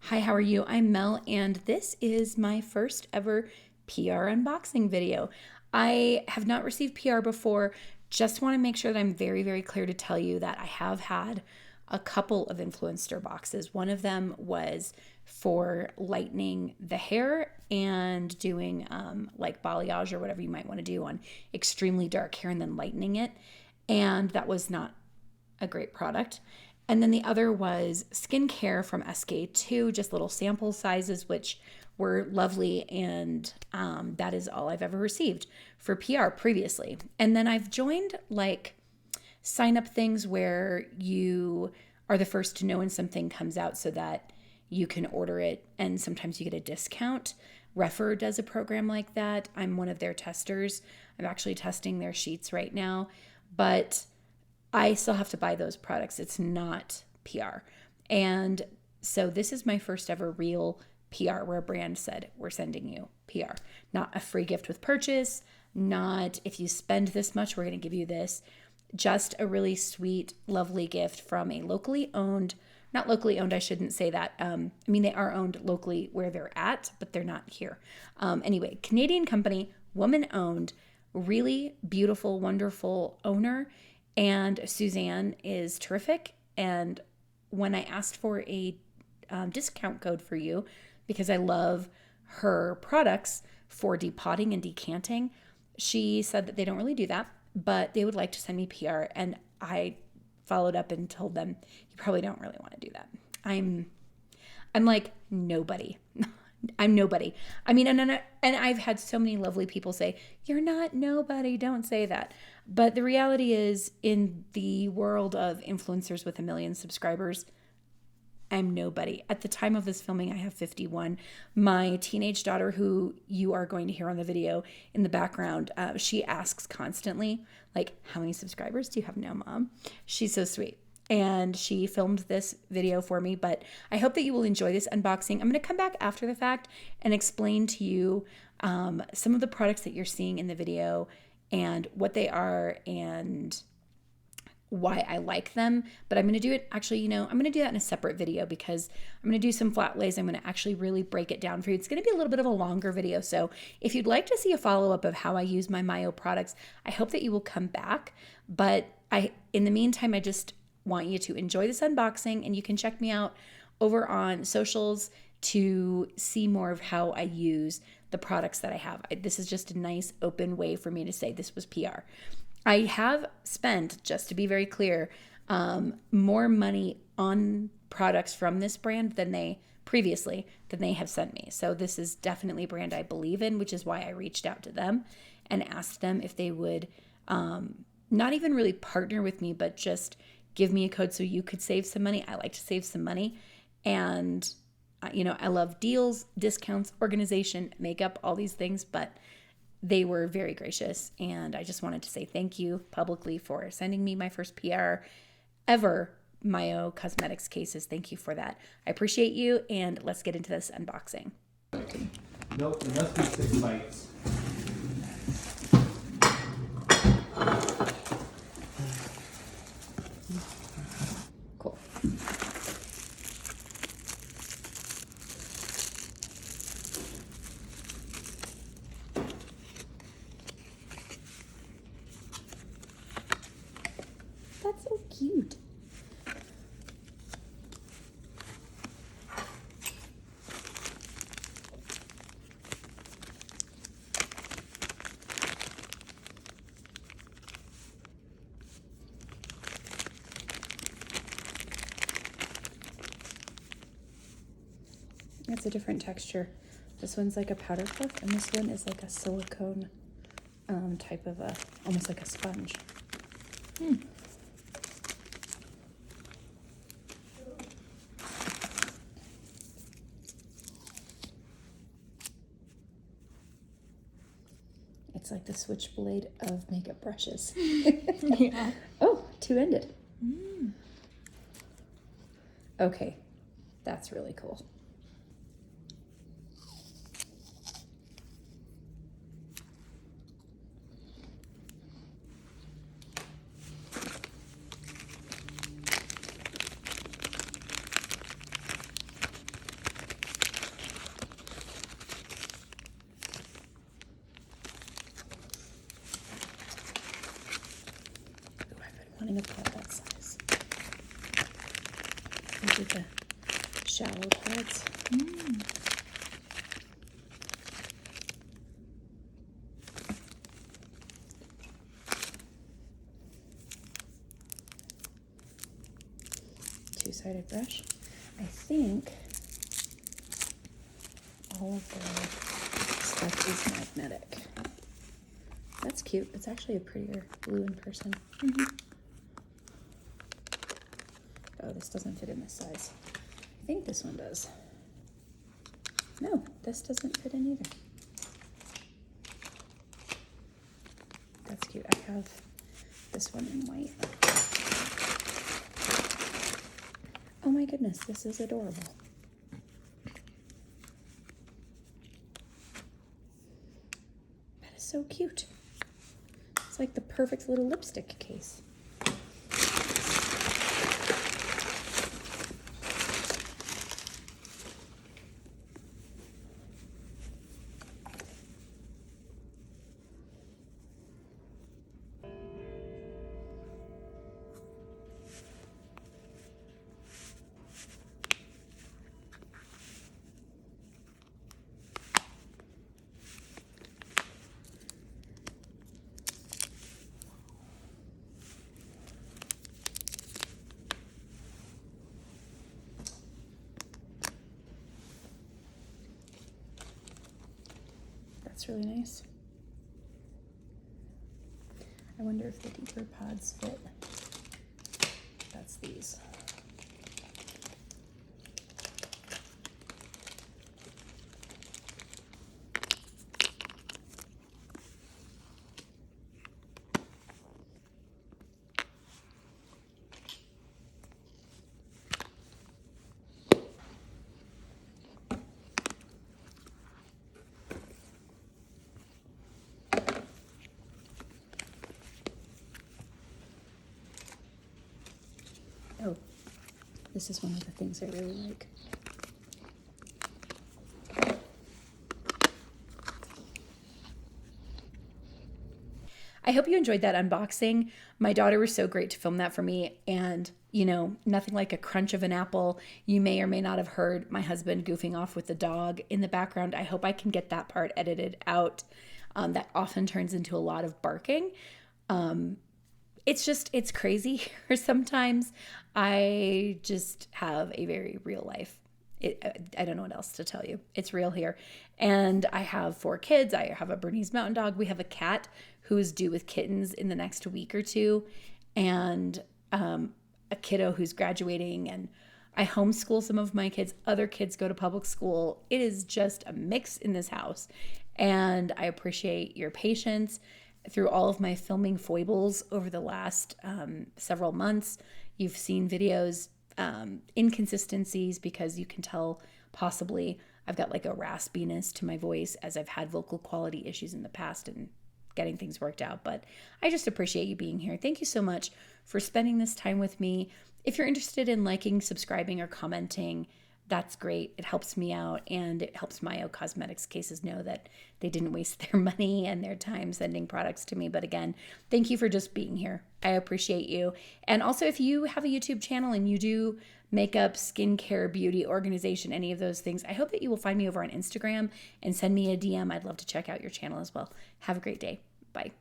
Hi, how are you? I'm Mel, and this is my first ever PR unboxing video. I have not received PR before. Just want to make sure that I'm very, very clear to tell you that I have had a couple of influencer boxes. One of them was for lightening the hair and doing like balayage or whatever you might want to do on extremely dark hair and then lightening it. And that was not a great product. And then the other was skincare from SK2, just little sample sizes, which were lovely. And that is all I've ever received for PR previously. And then I've joined like sign up things where you are the first to know when something comes out so that you can order it. And sometimes you get a discount. Refer does a program like that. I'm one of their testers. I'm actually testing their sheets right now. But I still have to buy those products. It's not PR. And so this is my first ever real PR where a brand said, we're sending you PR. Not a free gift with purchase, not if you spend this much, we're going to give you this. Just a really sweet, lovely gift from a locally owned, not locally owned, I shouldn't say that. They are owned locally where they're at, but they're not here. Anyway, Canadian company, woman owned, really beautiful, wonderful owner. And Suzanne is terrific. And when I asked for a discount code for you, because I love her products for depotting and decanting, she said that they don't really do that, but they would like to send me PR. And I followed up and told them, you probably don't really want to do that. I'm like nobody. I'm nobody. And I've had so many lovely people say, you're not nobody, don't say that. But the reality is, in the world of influencers with 1 million subscribers, I'm nobody. At the time of this filming, I have 51. My teenage daughter, who you are going to hear on the video in the background, she asks constantly, like, how many subscribers do you have now, Mom? She's so sweet. And she filmed this video for me, but I hope that you will enjoy this unboxing. I'm going to come back after the fact and explain to you some of the products that you're seeing in the video and what they are and why I like them. But I'm going to do it, actually, I'm going to do that in a separate video because I'm going to do some flat lays. I'm going to actually really break it down for you. It's going to be a little bit of a longer video. So if you'd like to see a follow-up of how I use my MYO products, I hope that you will come back. But in the meantime, I just want you to enjoy this unboxing, and you can check me out over on socials to see more of how I use the products that I have. This is just a nice open way for me to say this was PR. I have spent, just to be very clear, more money on products from this brand than they have sent me. So this is definitely a brand I believe in, which is why I reached out to them and asked them if they would not even really partner with me, but just give me a code so you could save some money. I like to save some money. And, I love deals, discounts, organization, makeup, all these things, but they were very gracious. And I just wanted to say thank you publicly for sending me my first PR ever, MYO Cosmetics Cases. Thank you for that. I appreciate you. And let's get into this unboxing. Nope, it must be 6 bites. Cool. That's so cute. It's a different texture. This one's like a powder puff, and this one is like a silicone type of almost like a sponge. It's like the switchblade of makeup brushes. Yeah. Oh, two-ended. Okay, that's really cool. wanting a pot that size. These are the shallow pads. Two-sided brush. I think all of the stuff is magnetic. That's cute. It's actually a prettier blue in person. Oh, this doesn't fit in this size. I think this one does. No, this doesn't fit in either. That's cute. I have this one in white. Oh my goodness, this is adorable. That is so cute. It's like the perfect little lipstick case. That's really nice. I wonder if the deeper pods fit. That's these. Oh, this is one of the things I really like. I hope you enjoyed that unboxing. My daughter was so great to film that for me, and you know, nothing like a crunch of an apple. You may or may not have heard my husband goofing off with the dog in the background. I hope I can get that part edited out. That often turns into a lot of barking. It's crazy here sometimes. I just have a very real life. I don't know what else to tell you. It's real here. And I have 4 kids. I have a Bernese Mountain Dog. We have a cat who is due with kittens in the next week or two. And a kiddo who's graduating. And I homeschool some of my kids. Other kids go to public school. It is just a mix in this house. And I appreciate your patience through all of my filming foibles over the last several months. You've seen videos, inconsistencies, because you can tell possibly I've got like a raspiness to my voice as I've had vocal quality issues in the past and getting things worked out. But I just appreciate you being here. Thank you so much for spending this time with me. If you're interested in liking, subscribing, or commenting, that's great. It helps me out, and it helps MYO Cosmetics Cases know that they didn't waste their money and their time sending products to me. But again, thank you for just being here. I appreciate you. And also, if you have a YouTube channel and you do makeup, skincare, beauty, organization, any of those things, I hope that you will find me over on Instagram and send me a DM. I'd love to check out your channel as well. Have a great day. Bye.